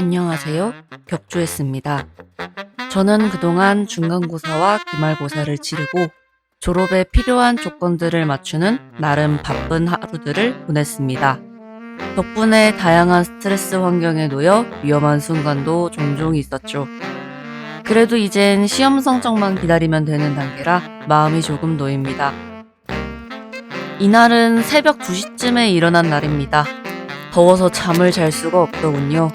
안녕하세요. 격주했습니다. 저는 그동안 중간고사와 기말고사를 치르고 졸업에 필요한 조건들을 맞추는 나름 바쁜 하루들을 보냈습니다. 덕분에 다양한 스트레스 환경에 놓여 위험한 순간도 종종 있었죠. 그래도 이젠 시험 성적만 기다리면 되는 단계라 마음이 조금 놓입니다. 이날은 새벽 2시쯤에 일어난 날입니다. 더워서 잠을 잘 수가 없더군요.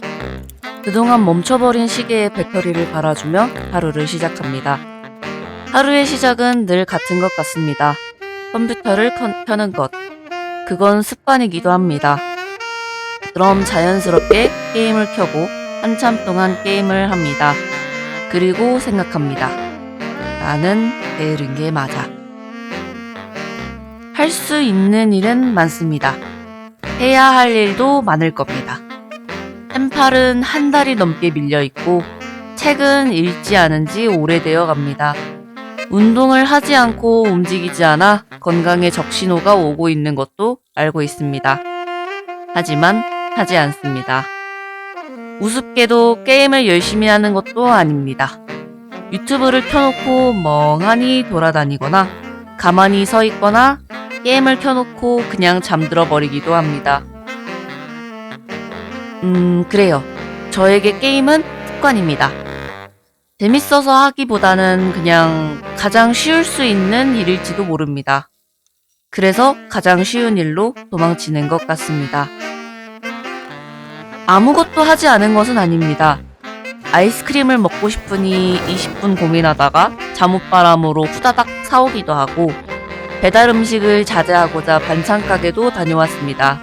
그동안 멈춰버린 시계에 배터리를 갈아주며 하루를 시작합니다. 하루의 시작은 늘 같은 것 같습니다. 컴퓨터를 켜는 것. 그건 습관이기도 합니다. 그럼 자연스럽게 게임을 켜고 한참 동안 게임을 합니다. 그리고 생각합니다. 나는 게으른 게 맞아. 할 수 있는 일은 많습니다. 해야 할 일도 많을 겁니다. 펜팔은 한 달이 넘게 밀려있고 책은 읽지 않은 지 오래되어 갑니다. 운동을 하지 않고 움직이지 않아 건강에 적신호가 오고 있는 것도 알고 있습니다. 하지만 하지 않습니다. 우습게도 게임을 열심히 하는 것도 아닙니다. 유튜브를 켜놓고 멍하니 돌아다니거나 가만히 서 있거나 게임을 켜놓고 그냥 잠들어 버리기도 합니다. 그래요. 저에게 게임은 습관입니다. 재밌어서 하기보다는 그냥 가장 쉬울 수 있는 일일지도 모릅니다. 그래서 가장 쉬운 일로 도망치는 것 같습니다. 아무것도 하지 않은 것은 아닙니다. 아이스크림을 먹고 싶으니 20분 고민하다가 잠옷바람으로 후다닥 사오기도 하고 배달 음식을 자제하고자 반찬 가게도 다녀왔습니다.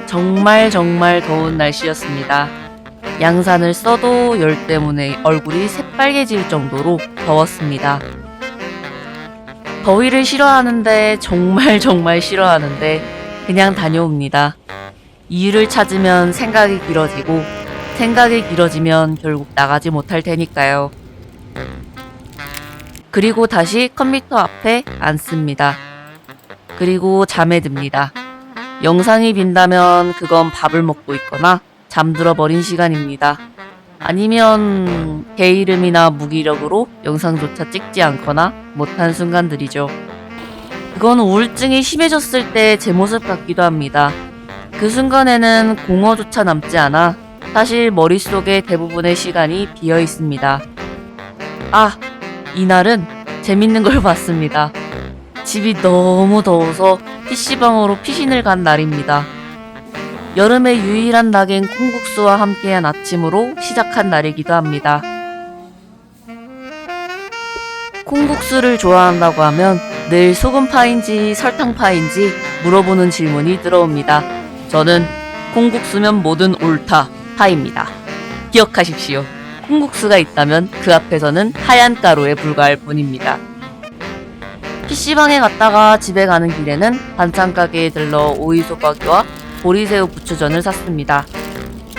정말 더운 날씨였습니다. 양산을 써도 열 때문에 얼굴이 새빨개질 정도로 더웠습니다. 더위를 싫어하는데 정말 싫어하는데 그냥 다녀옵니다. 이유를 찾으면 생각이 길어지고 생각이 길어지면 결국 나가지 못할 테니까요. 그리고 다시 컴퓨터 앞에 앉습니다. 그리고 잠에 듭니다. 영상이 빈다면 그건 밥을 먹고 있거나 잠들어 버린 시간입니다. 아니면 게으름이나 무기력으로 영상조차 찍지 않거나 못한 순간들이죠. 그건 우울증이 심해졌을 때 제 모습 같기도 합니다. 그 순간에는 공허조차 남지 않아 사실 머릿속에 대부분의 시간이 비어 있습니다. 이날은 재밌는 걸 봤습니다. 집이 너무 더워서 PC방으로 피신을 간 날입니다. 여름의 유일한 낙인 콩국수와 함께한 아침으로 시작한 날이기도 합니다. 콩국수를 좋아한다고 하면 늘 소금파인지 설탕파인지 물어보는 질문이 들어옵니다. 저는 콩국수면 뭐든 옳다 파입니다. 기억하십시오. 콩국수가 있다면 그 앞에서는 하얀 가루에 불과할 뿐입니다. PC방에 갔다가 집에 가는 길에는 반찬 가게에 들러 오이소박이와 보리새우 부추전을 샀습니다.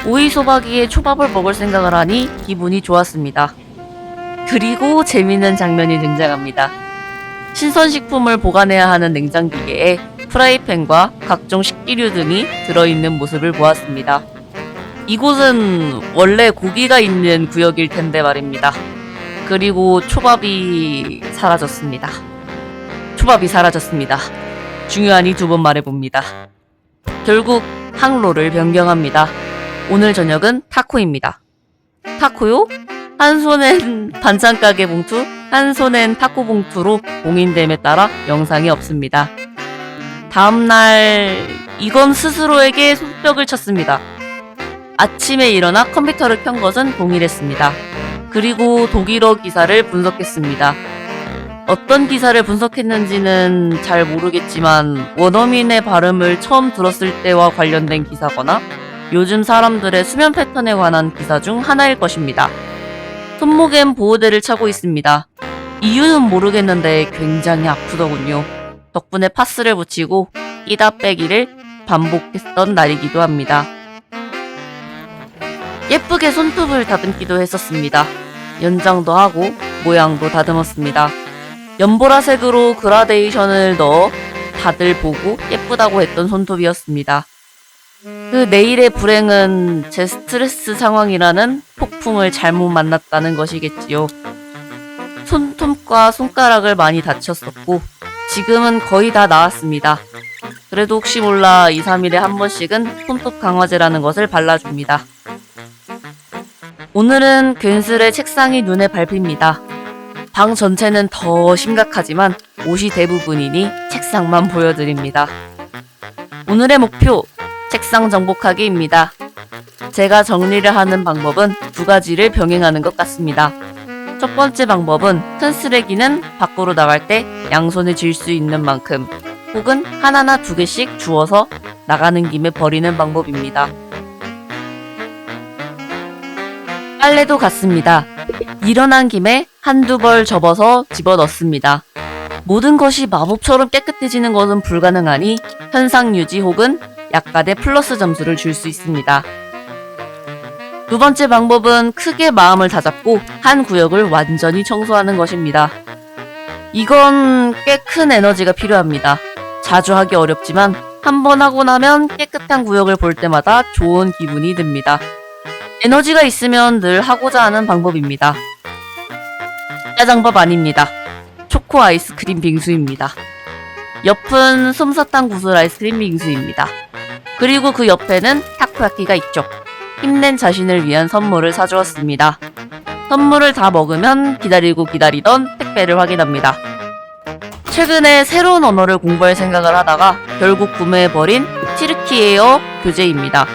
오이소박이에 초밥을 먹을 생각을 하니 기분이 좋았습니다. 그리고 재밌는 장면이 등장합니다. 신선식품을 보관해야 하는 냉장기계에 프라이팬과 각종 식기류 등이 들어있는 모습을 보았습니다. 이곳은 원래 고기가 있는 구역일 텐데 말입니다. 그리고 초밥이 사라졌습니다. 중요한 이 두 번 말해봅니다. 결국 항로를 변경합니다. 오늘 저녁은 타코입니다. 타코요? 한 손엔 반찬 가게 봉투, 한 손엔 타코 봉투로 봉인됨에 따라 영상이 없습니다. 다음날 이건 스스로에게 손뼉을 쳤습니다. 아침에 일어나 컴퓨터를 켠 것은 동일했습니다. 그리고 독일어 기사를 분석했습니다. 어떤 기사를 분석했는지는 잘 모르겠지만 원어민의 발음을 처음 들었을 때와 관련된 기사거나 요즘 사람들의 수면 패턴에 관한 기사 중 하나일 것입니다. 손목엔 보호대를 차고 있습니다. 이유는 모르겠는데 굉장히 아프더군요. 덕분에 파스를 붙이고 끼다 빼기를 반복했던 날이기도 합니다. 예쁘게 손톱을 다듬기도 했었습니다. 연장도 하고 모양도 다듬었습니다. 연보라색으로 그라데이션을 넣어 다들 보고 예쁘다고 했던 손톱이었습니다. 그 내일의 불행은 제 스트레스 상황이라는 폭풍을 잘못 만났다는 것이겠지요. 손톱과 손가락을 많이 다쳤었고 지금은 거의 다 나았습니다. 그래도 혹시 몰라 2, 3일에 한 번씩은 손톱 강화제라는 것을 발라줍니다. 오늘은 괜스레 책상이 눈에 밟힙니다. 방 전체는 더 심각하지만 옷이 대부분이니 책상만 보여드립니다. 오늘의 목표, 책상 정복하기입니다. 제가 정리를 하는 방법은 두 가지를 병행하는 것 같습니다. 첫 번째 방법은 큰 쓰레기는 밖으로 나갈 때 양손에 쥘 수 있는 만큼 혹은 하나나 두 개씩 주워서 나가는 김에 버리는 방법입니다. 빨래도 같습니다. 일어난 김에 한두 벌 접어서 집어넣습니다. 모든 것이 마법처럼 깨끗해지는 것은 불가능하니 현상 유지 혹은 약간의 플러스 점수를 줄 수 있습니다. 두 번째 방법은 크게 마음을 다잡고 한 구역을 완전히 청소하는 것입니다. 이건 꽤 큰 에너지가 필요합니다. 자주 하기 어렵지만 한 번 하고 나면 깨끗한 구역을 볼 때마다 좋은 기분이 듭니다. 에너지가 있으면 늘 하고자 하는 방법입니다. 짜장밥 아닙니다. 초코 아이스크림 빙수입니다. 옆은 솜사탕 구슬 아이스크림 빙수입니다. 그리고 그 옆에는 타코야키가 있죠. 힘낸 자신을 위한 선물을 사주었습니다. 선물을 다 먹으면 기다리고 기다리던 택배를 확인합니다. 최근에 새로운 언어를 공부할 생각을 하다가 결국 구매해버린 튀르키예어 교재입니다.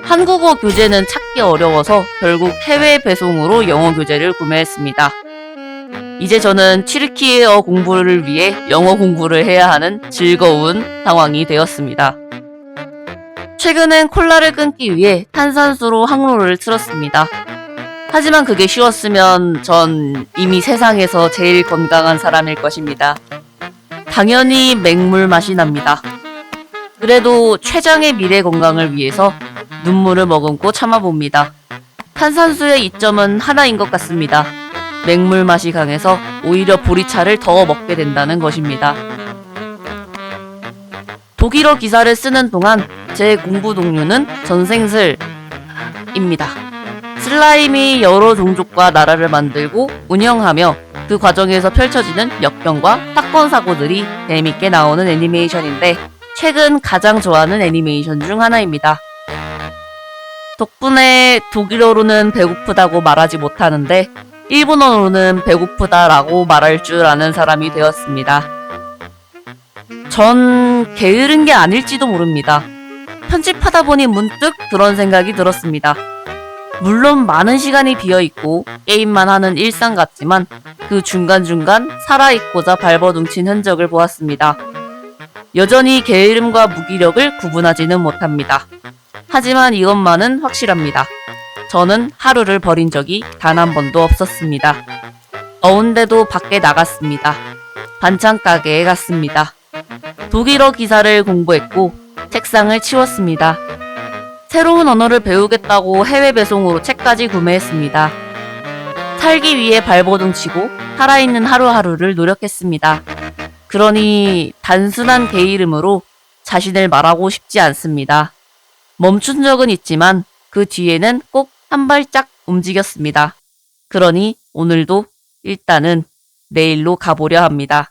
한국어 교재는 찾기 어려워서 결국 해외 배송으로 영어 교재를 구매했습니다. 이제 저는 튀르키예어 공부를 위해 영어 공부를 해야 하는 즐거운 상황이 되었습니다. 최근엔 콜라를 끊기 위해 탄산수로 항로를 틀었습니다. 하지만 그게 쉬웠으면 전 이미 세상에서 제일 건강한 사람일 것입니다. 당연히 맹물 맛이 납니다. 그래도 최장의 미래 건강을 위해서 눈물을 머금고 참아봅니다. 탄산수의 이점은 하나인 것 같습니다. 맹물 맛이 강해서 오히려 보리차를 더 먹게 된다는 것입니다. 독일어 기사를 쓰는 동안 제 공부 동료는 전생슬입니다. 슬라임이 여러 종족과 나라를 만들고 운영하며 그 과정에서 펼쳐지는 역경과 사건 사고들이 재밌게 나오는 애니메이션인데 최근 가장 좋아하는 애니메이션 중 하나입니다. 덕분에 독일어로는 배고프다고 말하지 못하는데 일본어로는 배고프다라고 말할 줄 아는 사람이 되었습니다. 전 게으른 게 아닐지도 모릅니다. 편집하다 보니 문득 그런 생각이 들었습니다. 물론 많은 시간이 비어있고 게임만 하는 일상 같지만 그 중간중간 살아있고자 발버둥친 흔적을 보았습니다. 여전히 게으름과 무기력을 구분하지는 못합니다. 하지만 이것만은 확실합니다. 저는 하루를 버린 적이 단 한 번도 없었습니다. 더운데도 밖에 나갔습니다. 반찬 가게에 갔습니다. 독일어 기사를 공부했고 책상을 치웠습니다. 새로운 언어를 배우겠다고 해외 배송으로 책까지 구매했습니다. 살기 위해 발버둥 치고 살아있는 하루하루를 노력했습니다. 그러니 단순한 게으름으로 자신을 말하고 싶지 않습니다. 멈춘 적은 있지만 그 뒤에는 꼭 한 발짝 움직였습니다. 그러니 오늘도 일단은 내일로 가보려 합니다.